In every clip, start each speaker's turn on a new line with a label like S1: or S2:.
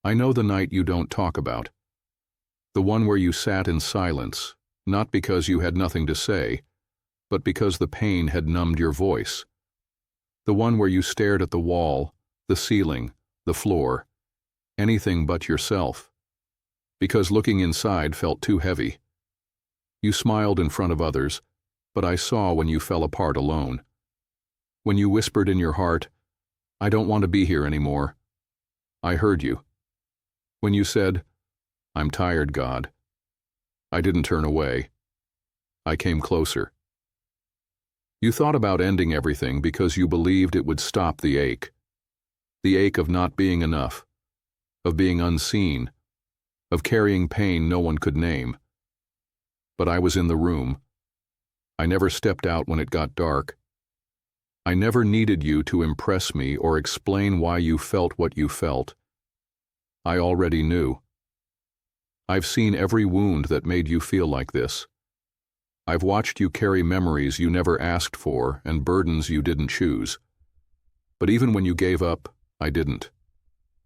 S1: I know the night you don't talk about. The one where you sat in silence, not because you had nothing to say, but because the pain had numbed your voice. The one where you stared at the wall, the ceiling, the floor, anything but yourself, because looking inside felt too heavy. You smiled in front of others, but I saw when you fell apart alone. When you whispered in your heart, "I don't want to be here anymore," I heard you. When you said, "I'm tired, God," I didn't turn away. I came closer. You thought about ending everything because you believed it would stop the ache of not being enough, of being unseen, of carrying pain no one could name. But I was in the room. I never stepped out when it got dark. I never needed you to impress me or explain why you felt what you felt. I already knew. I've seen every wound that made you feel like this. I've watched you carry memories you never asked for and burdens you didn't choose. But even when you gave up, I didn't.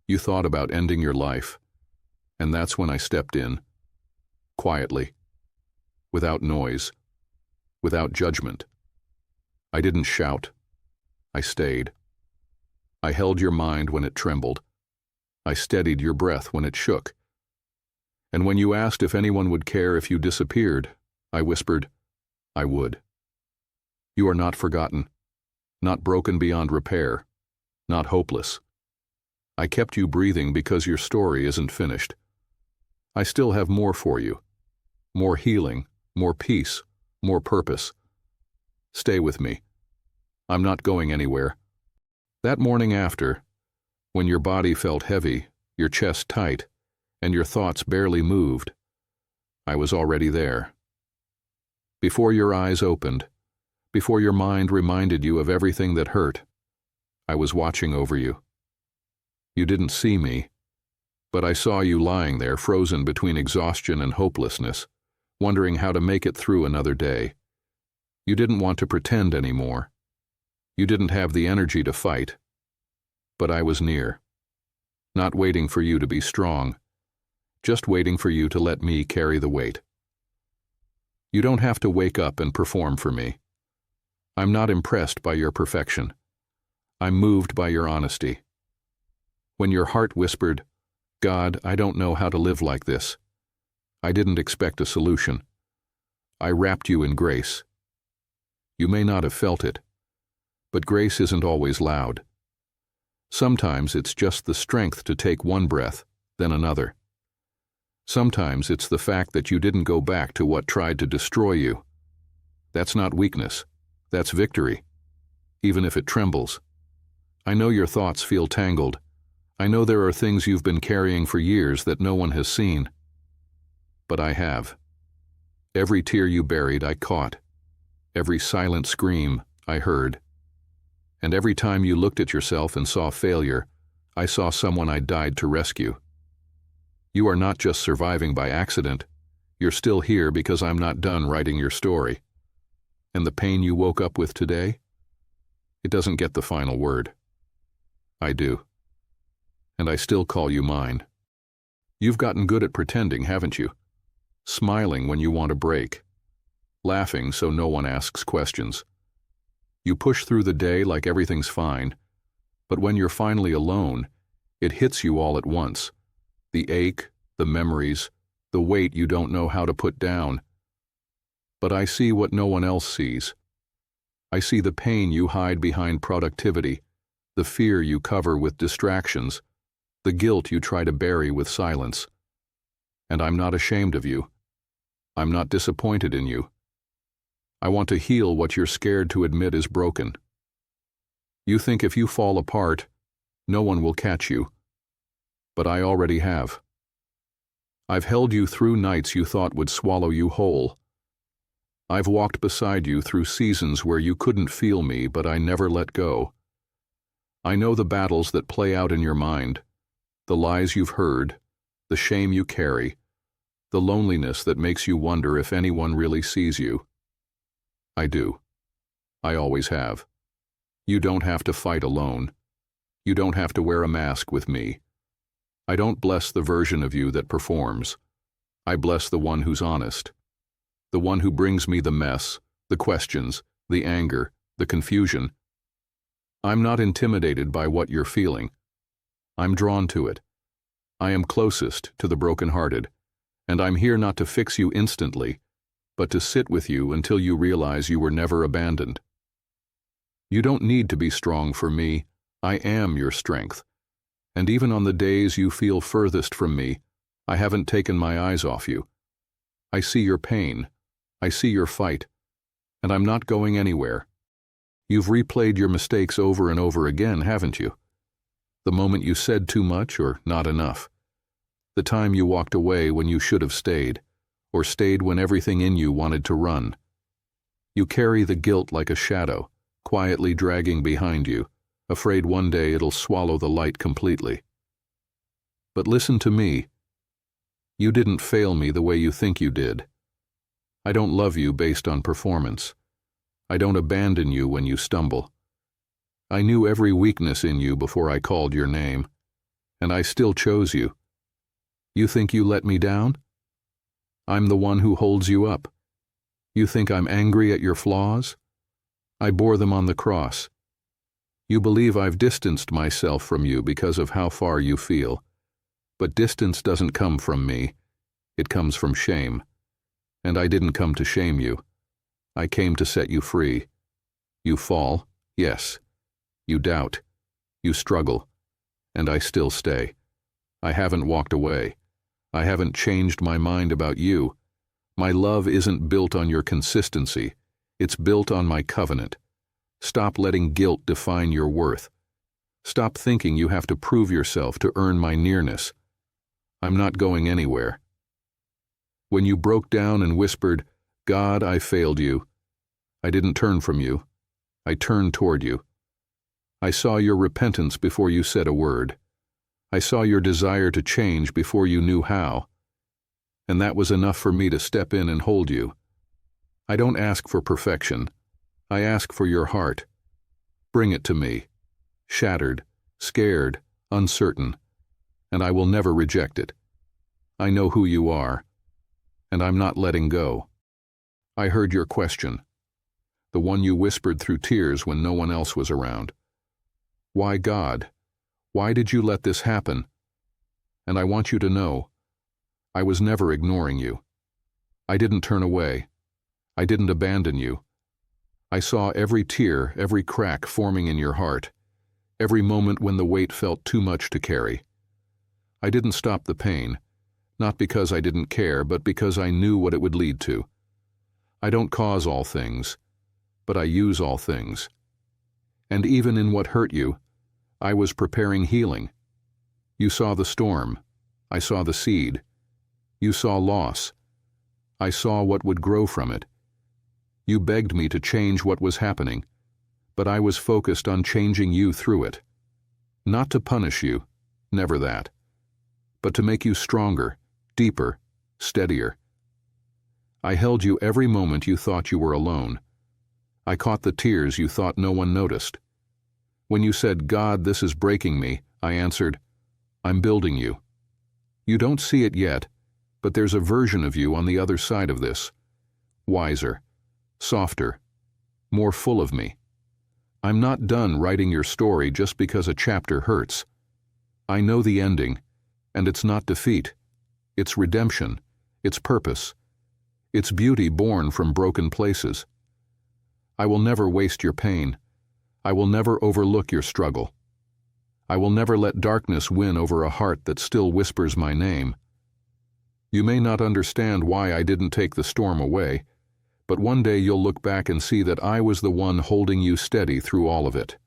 S1: You thought about ending your life, and that's when I stepped in, quietly, without noise, without judgment. I didn't shout. I stayed. I held your mind when it trembled. I steadied your breath when it shook. And when you asked if anyone would care if you disappeared, I whispered, I would. You are not forgotten, not broken beyond repair, not hopeless. I kept you breathing because your story isn't finished. I still have more for you. More healing, more peace, more purpose. Stay with me. I'm not going anywhere. That morning after, when your body felt heavy, your chest tight, and your thoughts barely moved, I was already there. Before your eyes opened, before your mind reminded you of everything that hurt, I was watching over you. You didn't see me, but I saw you lying there frozen between exhaustion and hopelessness, wondering how to make it through another day. You didn't want to pretend anymore. You didn't have the energy to fight. But I was near, not waiting for you to be strong, just waiting for you to let me carry the weight. You don't have to wake up and perform for me. I'm not impressed by your perfection. I'm moved by your honesty. When your heart whispered, "God, I don't know how to live like this," I didn't expect a solution. I wrapped you in grace. You may not have felt it, but grace isn't always loud. Sometimes it's just the strength to take one breath, then another. Sometimes it's the fact that you didn't go back to what tried to destroy you. That's not weakness. That's victory, even if it trembles. I know your thoughts feel tangled. I know there are things you've been carrying for years that no one has seen. But I have. Every tear you buried, I caught. Every silent scream, I heard. And every time you looked at yourself and saw failure, I saw someone I died to rescue. You are not just surviving by accident. You're still here because I'm not done writing your story. And the pain you woke up with today? It doesn't get the final word. I do. And I still call you mine. You've gotten good at pretending, haven't you? Smiling when you want a break. Laughing so no one asks questions. You push through the day like everything's fine, but when you're finally alone, it hits you all at once. The ache, the memories, the weight you don't know how to put down. But I see what no one else sees. I see the pain you hide behind productivity, the fear you cover with distractions, the guilt you try to bury with silence. And I'm not ashamed of you. I'm not disappointed in you. I want to heal what you're scared to admit is broken. You think if you fall apart, no one will catch you. But I already have. I've held you through nights you thought would swallow you whole. I've walked beside you through seasons where you couldn't feel me, but I never let go. I know the battles that play out in your mind, the lies you've heard, the shame you carry, the loneliness that makes you wonder if anyone really sees you. I do. I always have. You don't have to fight alone. You don't have to wear a mask with me. I don't bless the version of you that performs. I bless the one who's honest, the one who brings me the mess, the questions, the anger, the confusion. I'm not intimidated by what you're feeling. I'm drawn to it. I am closest to the brokenhearted, and I'm here not to fix you instantly, but to sit with you until you realize you were never abandoned. You don't need to be strong for me. I am your strength. And even on the days you feel furthest from me, I haven't taken my eyes off you. I see your pain. I see your fight. And I'm not going anywhere. You've replayed your mistakes over and over again, haven't you? The moment you said too much or not enough. The time you walked away when you should have stayed, or stayed when everything in you wanted to run. You carry the guilt like a shadow, quietly dragging behind you, afraid one day it'll swallow the light completely. But listen to me. You didn't fail me the way you think you did. I don't love you based on performance. I don't abandon you when you stumble. I knew every weakness in you before I called your name, and I still chose you. You think you let me down? I'm the one who holds you up. You think I'm angry at your flaws? I bore them on the cross. You believe I've distanced myself from you because of how far you feel. But distance doesn't come from me. It comes from shame. And I didn't come to shame you. I came to set you free. You fall, yes. You doubt. You struggle. And I still stay. I haven't walked away. I haven't changed my mind about you. My love isn't built on your consistency. It's built on my covenant. Stop letting guilt define your worth. Stop thinking you have to prove yourself to earn my nearness. I'm not going anywhere. When you broke down and whispered, "God, I failed you," I didn't turn from you. I turned toward you. I saw your repentance before you said a word. I saw your desire to change before you knew how. And that was enough for me to step in and hold you. I don't ask for perfection. I ask for your heart. Bring it to me. Shattered, scared, uncertain. And I will never reject it. I know who you are. And I'm not letting go. I heard your question. The one you whispered through tears when no one else was around. Why, God? Why did you let this happen? And I want you to know, I was never ignoring you. I didn't turn away. I didn't abandon you. I saw every tear, every crack forming in your heart, every moment when the weight felt too much to carry. I didn't stop the pain, not because I didn't care, but because I knew what it would lead to. I don't cause all things, but I use all things. And even in what hurt you, I was preparing healing. You saw the storm. I saw the seed. You saw loss. I saw what would grow from it. You begged me to change what was happening, but I was focused on changing you through it. Not to punish you, never that, but to make you stronger, deeper, steadier. I held you every moment you thought you were alone. I caught the tears you thought no one noticed. When you said, "God, this is breaking me," I answered, "I'm building you." You don't see it yet, but there's a version of you on the other side of this. Wiser, softer, more full of me. I'm not done writing your story just because a chapter hurts. I know the ending, and it's not defeat. It's redemption. It's purpose. It's beauty born from broken places. I will never waste your pain. I will never overlook your struggle. I will never let darkness win over a heart that still whispers my name. You may not understand why I didn't take the storm away, but one day you'll look back and see that I was the one holding you steady through all of it.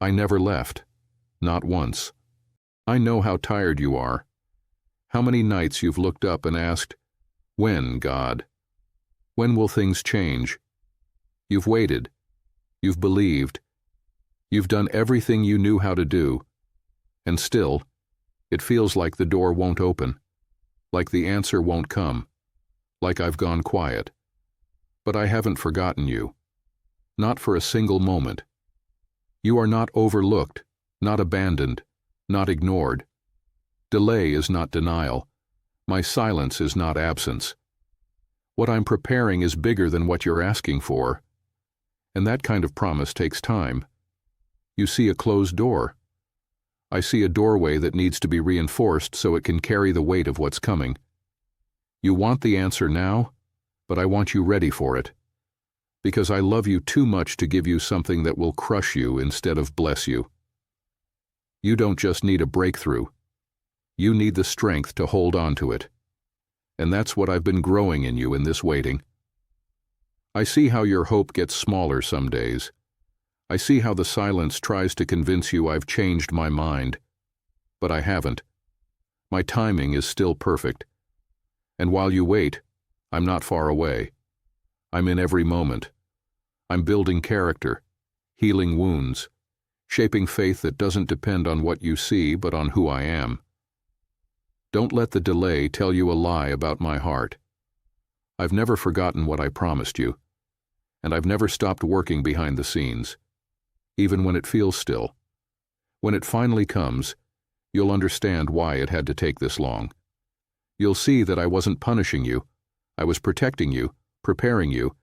S1: I never left, not once. I know how tired you are, how many nights you've looked up and asked, "When, God? When will things change?" You've waited. You've believed. You've done everything you knew how to do. And still, it feels like the door won't open, like the answer won't come, like I've gone quiet. But I haven't forgotten you. Not for a single moment. You are not overlooked, not abandoned, not ignored. Delay is not denial. My silence is not absence. What I'm preparing is bigger than what you're asking for. And that kind of promise takes time. You see a closed door. I see a doorway that needs to be reinforced so it can carry the weight of what's coming. You want the answer now, but I want you ready for it. Because I love you too much to give you something that will crush you instead of bless you. You don't just need a breakthrough. You need the strength to hold on to it. And that's what I've been growing in you in this waiting. I see how your hope gets smaller some days. I see how the silence tries to convince you I've changed my mind. But I haven't. My timing is still perfect. And while you wait, I'm not far away. I'm in every moment. I'm building character, healing wounds, shaping faith that doesn't depend on what you see but on who I am. Don't let the delay tell you a lie about my heart. I've never forgotten what I promised you, and I've never stopped working behind the scenes, even when it feels still. When it finally comes, you'll understand why it had to take this long. You'll see that I wasn't punishing you. I was protecting you, preparing you,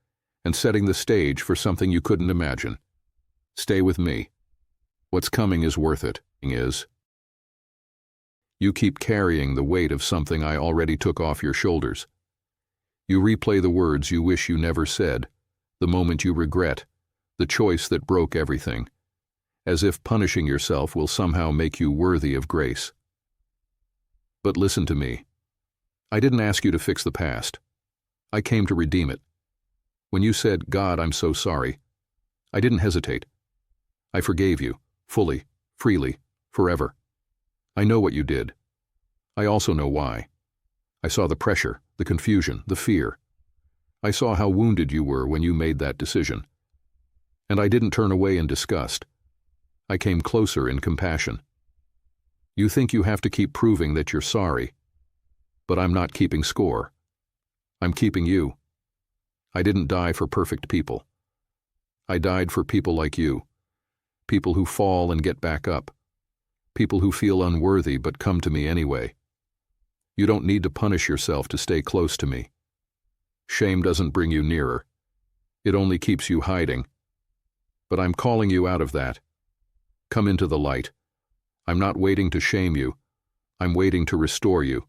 S1: and setting the stage for something you couldn't imagine. Stay with me. What's coming is worth it. You keep carrying the weight of something I already took off your shoulders. You replay the words you wish you never said, the moment you regret, the choice that broke everything, as if punishing yourself will somehow make you worthy of grace. But listen to me. I didn't ask you to fix the past. I came to redeem it. When you said, "God, I'm so sorry," I didn't hesitate. I forgave you, fully, freely, forever. I know what you did. I also know why. I saw the pressure, the confusion, the fear. I saw how wounded you were when you made that decision. And I didn't turn away in disgust. I came closer in compassion. You think you have to keep proving that you're sorry, but I'm not keeping score. I'm keeping you. I didn't die for perfect people. I died for people like you, people who fall and get back up, people who feel unworthy but come to me anyway. You don't need to punish yourself to stay close to me. Shame doesn't bring you nearer. It only keeps you hiding. But I'm calling you out of that. Come into the light. I'm not waiting to shame you. I'm waiting to restore you.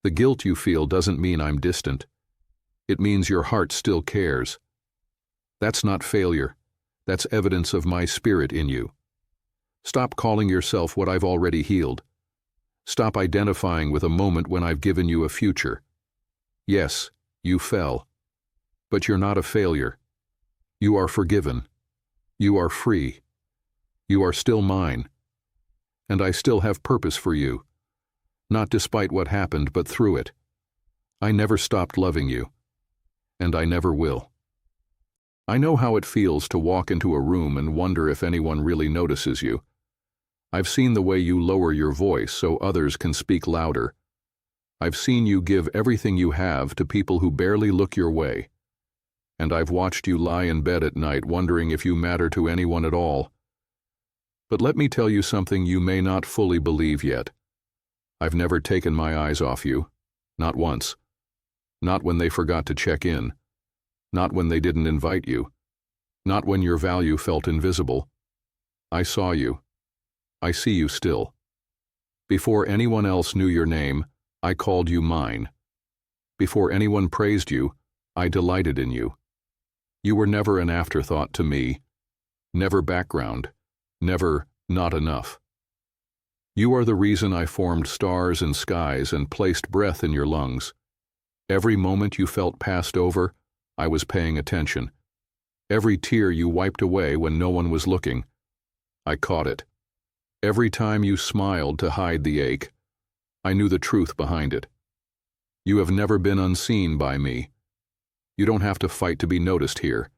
S1: The guilt you feel doesn't mean I'm distant. It means your heart still cares. That's not failure. That's evidence of my spirit in you. Stop calling yourself what I've already healed. Stop identifying with a moment when I've given you a future. Yes, you fell. But you're not a failure. You are forgiven. You are free. You are still mine. And I still have purpose for you. Not despite what happened, but through it. I never stopped loving you. And I never will. I know how it feels to walk into a room and wonder if anyone really notices you. I've seen the way you lower your voice so others can speak louder. I've seen you give everything you have to people who barely look your way. And I've watched you lie in bed at night wondering if you matter to anyone at all. But let me tell you something you may not fully believe yet. I've never taken my eyes off you. Not once. Not when they forgot to check in. Not when they didn't invite you. Not when your value felt invisible. I saw you. I see you still. Before anyone else knew your name, I called you mine. Before anyone praised you, I delighted in you. You were never an afterthought to me. Never background. Never not enough. You are the reason I formed stars and skies and placed breath in your lungs. Every moment you felt passed over, I was paying attention. Every tear you wiped away when no one was looking, I caught it. Every time you smiled to hide the ache, I knew the truth behind it. You have never been unseen by me. You don't have to fight to be noticed here.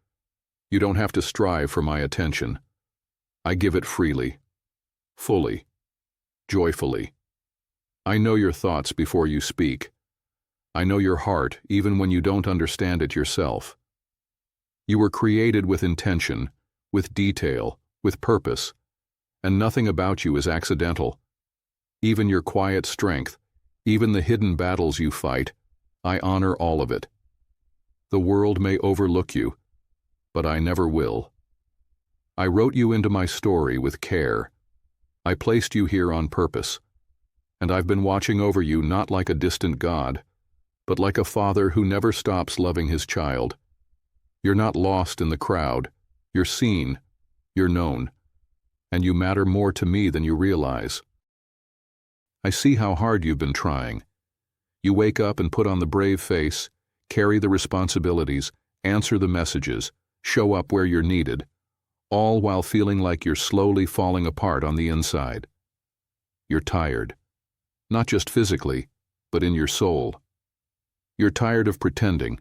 S1: You don't have to strive for my attention. I give it freely, fully, joyfully. I know your thoughts before you speak. I know your heart even when you don't understand it yourself. You were created with intention, with detail, with purpose, and nothing about you is accidental. even your quiet strength, even the hidden battles you fight, I honor all of it. The world may overlook you, but I never will. I wrote you into my story with care. I placed you here on purpose, and I've been watching over you not like a distant God, but like a father who never stops loving his child. You're not lost in the crowd. You're seen. You're known. And you matter more to me than you realize. I see how hard you've been trying. You wake up and put on the brave face, carry the responsibilities, answer the messages, show up where you're needed, all while feeling like you're slowly falling apart on the inside. You're tired. Not just physically, but in your soul. You're tired of pretending,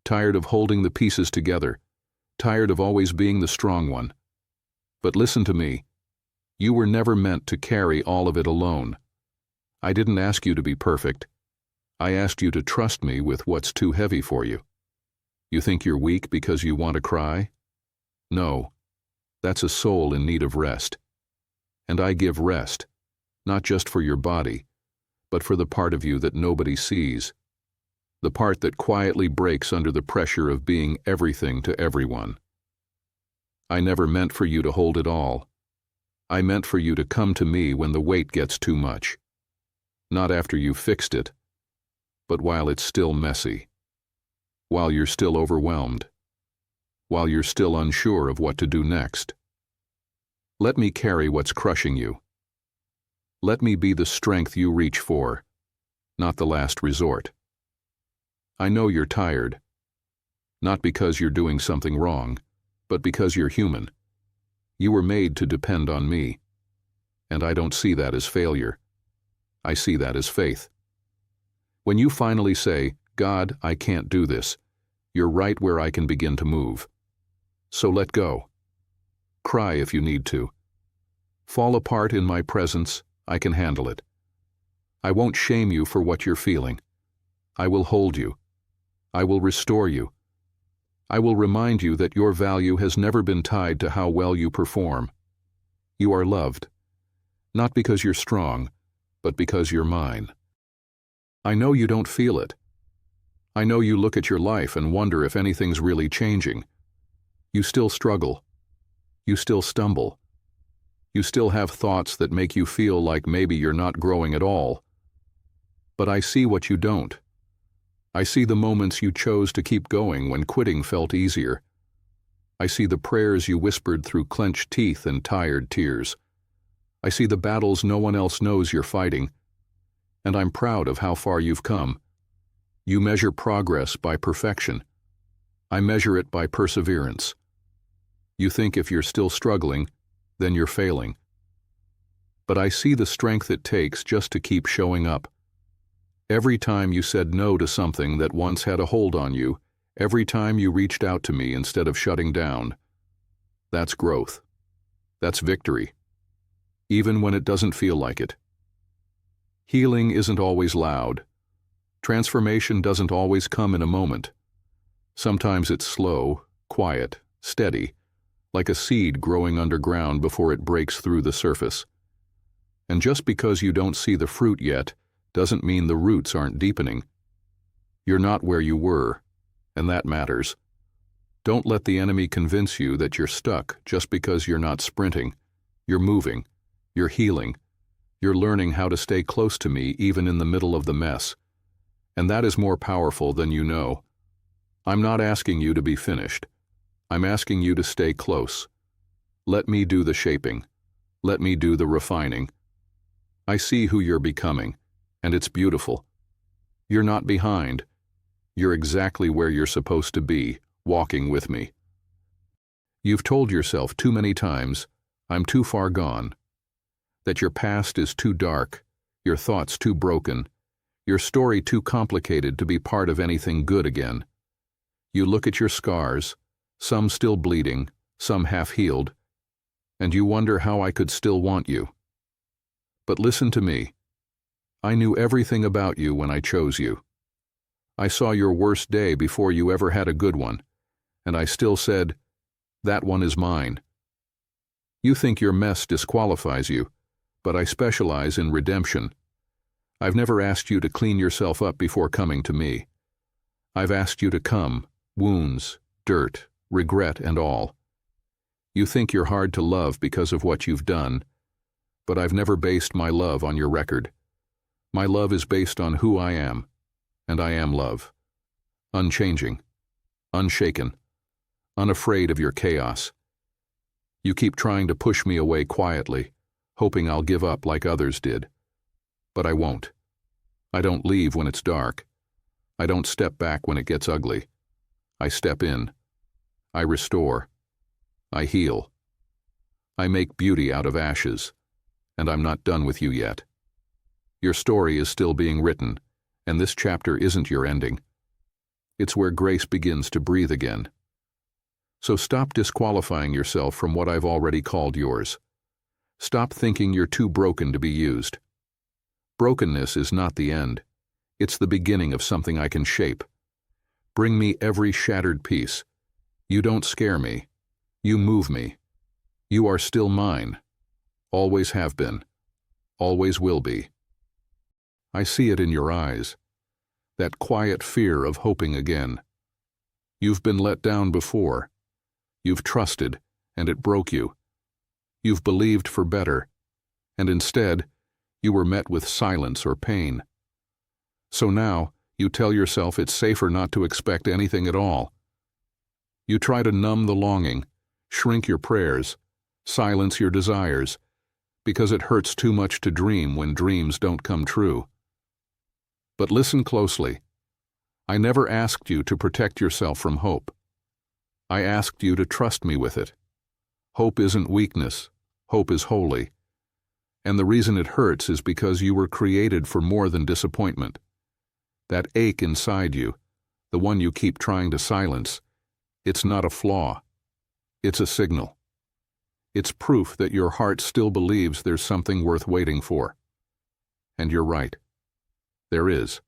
S1: tired of holding the pieces together, tired of always being the strong one. But listen to me. You were never meant to carry all of it alone. I didn't ask you to be perfect. I asked you to trust me with what's too heavy for you. You think you're weak because you want to cry? No, that's a soul in need of rest. And I give rest, not just for your body, but for the part of you that nobody sees. The part that quietly breaks under the pressure of being everything to everyone. I never meant for you to hold it all. I meant for you to come to me when the weight gets too much. Not after you've fixed it, but while it's still messy. While you're still overwhelmed. While you're still unsure of what to do next. Let me carry what's crushing you. Let me be the strength you reach for, not the last resort. I know you're tired, not because you're doing something wrong, but because you're human. You were made to depend on me, and I don't see that as failure. I see that as faith. When you finally say, God, I can't do this, you're right where I can begin to move. So let go. Cry if you need to. Fall apart in my presence, I can handle it. I won't shame you for what you're feeling. I will hold you. I will restore you. I will remind you that your value has never been tied to how well you perform. You are loved, not because you're strong, but because you're mine. I know you don't feel it. I know you look at your life and wonder if anything's really changing. You still struggle. You still stumble. You still have thoughts that make you feel like maybe you're not growing at all. But I see what you don't. I see the moments you chose to keep going when quitting felt easier. I see the prayers you whispered through clenched teeth and tired tears. I see the battles no one else knows you're fighting. And I'm proud of how far you've come. You measure progress by perfection. I measure it by perseverance. You think if you're still struggling, then you're failing. But I see the strength it takes just to keep showing up. Every time you said no to something that once had a hold on you, every time you reached out to me instead of shutting down, that's growth. That's victory. Even when it doesn't feel like it. Healing isn't always loud. Transformation doesn't always come in a moment. Sometimes it's slow, quiet, steady, like a seed growing underground before it breaks through the surface. And just because you don't see the fruit yet, doesn't mean the roots aren't deepening. You're not where you were, and that matters. Don't let the enemy convince you that you're stuck just because you're not sprinting. You're moving. You're healing. You're learning how to stay close to me even in the middle of the mess. And that is more powerful than you know. I'm not asking you to be finished. I'm asking you to stay close. Let me do the shaping. Let me do the refining. I see who you're becoming. And it's beautiful. You're not behind. You're exactly where you're supposed to be, walking with me. You've told yourself too many times, I'm too far gone. That your past is too dark, your thoughts too broken, your story too complicated to be part of anything good again. You look at your scars, some still bleeding, some half-healed, and you wonder how I could still want you. But listen to me. I knew everything about you when I chose you. I saw your worst day before you ever had a good one, and I still said, that one is mine. You think your mess disqualifies you, but I specialize in redemption. I've never asked you to clean yourself up before coming to me. I've asked you to come, wounds, dirt, regret, and all. You think you're hard to love because of what you've done, but I've never based my love on your record. My love is based on who I am, and I am love. Unchanging, unshaken, unafraid of your chaos. You keep trying to push me away quietly, hoping I'll give up like others did. But I won't. I don't leave when it's dark. I don't step back when it gets ugly. I step in. I restore. I heal. I make beauty out of ashes, and I'm not done with you yet. Your story is still being written, and this chapter isn't your ending. It's where grace begins to breathe again. So stop disqualifying yourself from what I've already called yours. Stop thinking you're too broken to be used. Brokenness is not the end. It's the beginning of something I can shape. Bring me every shattered piece. You don't scare me. You move me. You are still mine. Always have been. Always will be. I see it in your eyes. That quiet fear of hoping again. You've been let down before. You've trusted, and it broke you. You've believed for better, and instead, you were met with silence or pain. So now, you tell yourself it's safer not to expect anything at all. You try to numb the longing, shrink your prayers, silence your desires, because it hurts too much to dream when dreams don't come true. But listen closely. I never asked you to protect yourself from hope. I asked you to trust me with it. Hope isn't weakness. Hope is holy. And the reason it hurts is because you were created for more than disappointment. That ache inside you, the one you keep trying to silence, it's not a flaw. It's a signal. It's proof that your heart still believes there's something worth waiting for. And you're right. There is.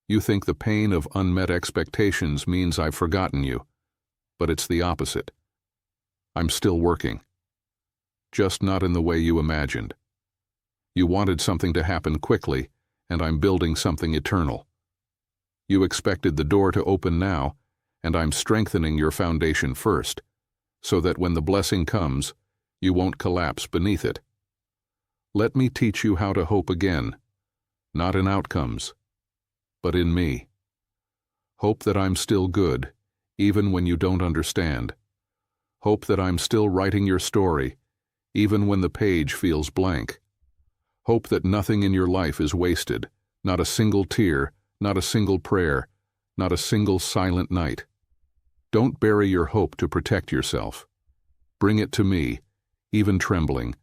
S1: You think the pain of unmet expectations means I've forgotten you, but it's the opposite. I'm still working. Just not in the way you imagined. You wanted something to happen quickly, and I'm building something eternal. You expected the door to open now, and I'm strengthening your foundation first, so that when the blessing comes, you won't collapse beneath it. Let me teach you how to hope again, not in outcomes, but in me. Hope that I'm still good, even when you don't understand. Hope that I'm still writing your story, even when the page feels blank. Hope that nothing in your life is wasted, not a single tear, not a single prayer, not a single silent night. Don't bury your hope to protect yourself. Bring it to me, even trembling.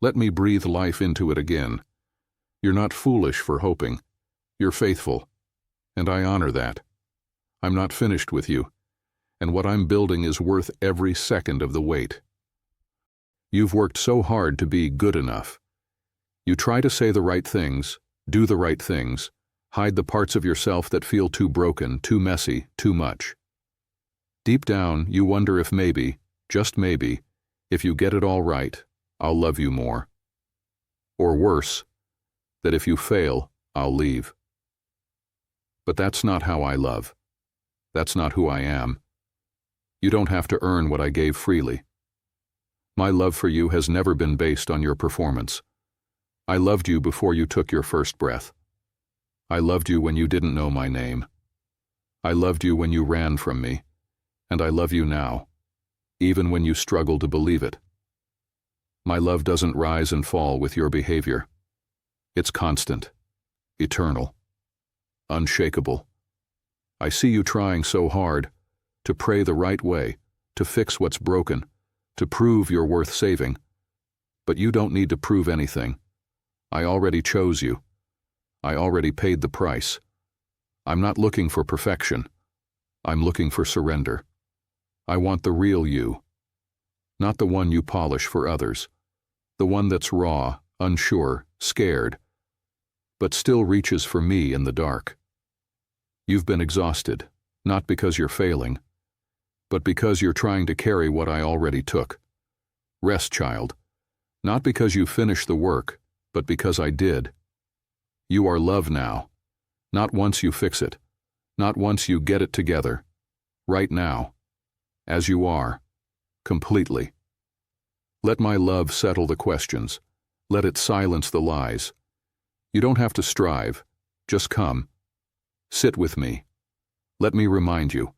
S1: Let me breathe life into it again. You're not foolish for hoping. You're faithful, and I honor that. I'm not finished with you, and what I'm building is worth every second of the wait. You've worked so hard to be good enough. You try to say the right things, do the right things, hide the parts of yourself that feel too broken, too messy, too much. Deep down, you wonder if maybe, just maybe, if you get it all right, I'll love you more. Or worse, that if you fail, I'll leave. But that's not how I love. That's not who I am. You don't have to earn what I gave freely. My love for you has never been based on your performance. I loved you before you took your first breath. I loved you when you didn't know my name. I loved you when you ran from me, and I love you now, even when you struggle to believe it. My love doesn't rise and fall with your behavior. It's constant, eternal, unshakable. I see you trying so hard to pray the right way, to fix what's broken, to prove you're worth saving. But you don't need to prove anything. I already chose you. I already paid the price. I'm not looking for perfection. I'm looking for surrender. I want the real you, not the one you polish for others, the one that's raw, unsure, scared, but still reaches for me in the dark. You've been exhausted, not because you're failing, but because you're trying to carry what I already took. Rest, child. Not because you finished the work, but because I did. You are love now. Not once you fix it. Not once you get it together. Right now. As you are. Completely. Let my love settle the questions. Let it silence the lies. You don't have to strive. Just come. Sit with me. Let me remind you.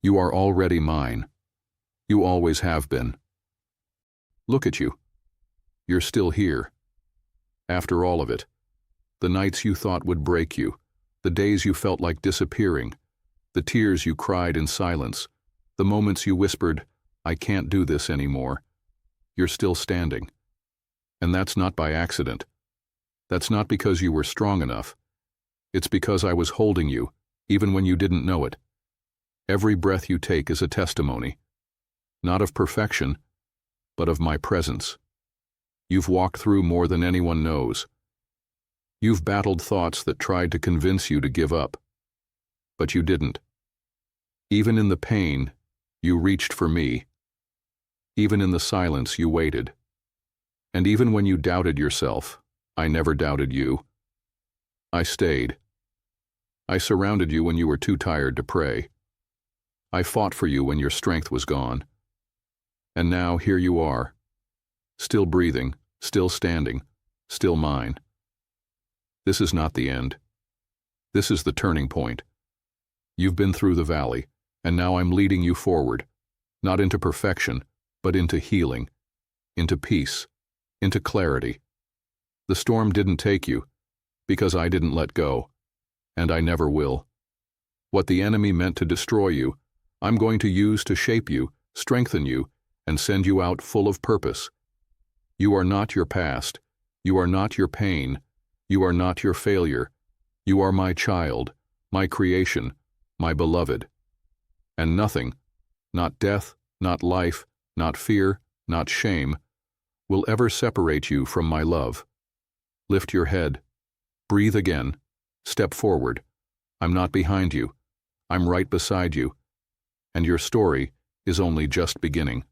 S1: You are already mine. You always have been. Look at you. You're still here. After all of it. The nights you thought would break you. The days you felt like disappearing. The tears you cried in silence. The moments you whispered, I can't do this anymore. You're still standing. And that's not by accident. That's not because you were strong enough. It's because I was holding you, even when you didn't know it. Every breath you take is a testimony. Not of perfection, but of my presence. You've walked through more than anyone knows. You've battled thoughts that tried to convince you to give up. But you didn't. Even in the pain, you reached for me. Even in the silence, you waited. And even when you doubted yourself, I never doubted you. I stayed. I surrounded you when you were too tired to pray. I fought for you when your strength was gone. And now here you are, still breathing, still standing, still mine. This is not the end. This is the turning point. You've been through the valley, and now I'm leading you forward, not into perfection, but into healing, into peace, into clarity. The storm didn't take you, because I didn't let go, and I never will. What the enemy meant to destroy you, I'm going to use to shape you, strengthen you, and send you out full of purpose. You are not your past. You are not your pain. You are not your failure. You are my child, my creation, my beloved. And nothing, not death, not life, not fear, not shame, will ever separate you from my love. Lift your head. Breathe again. Step forward. I'm not behind you. I'm right beside you. And your story is only just beginning.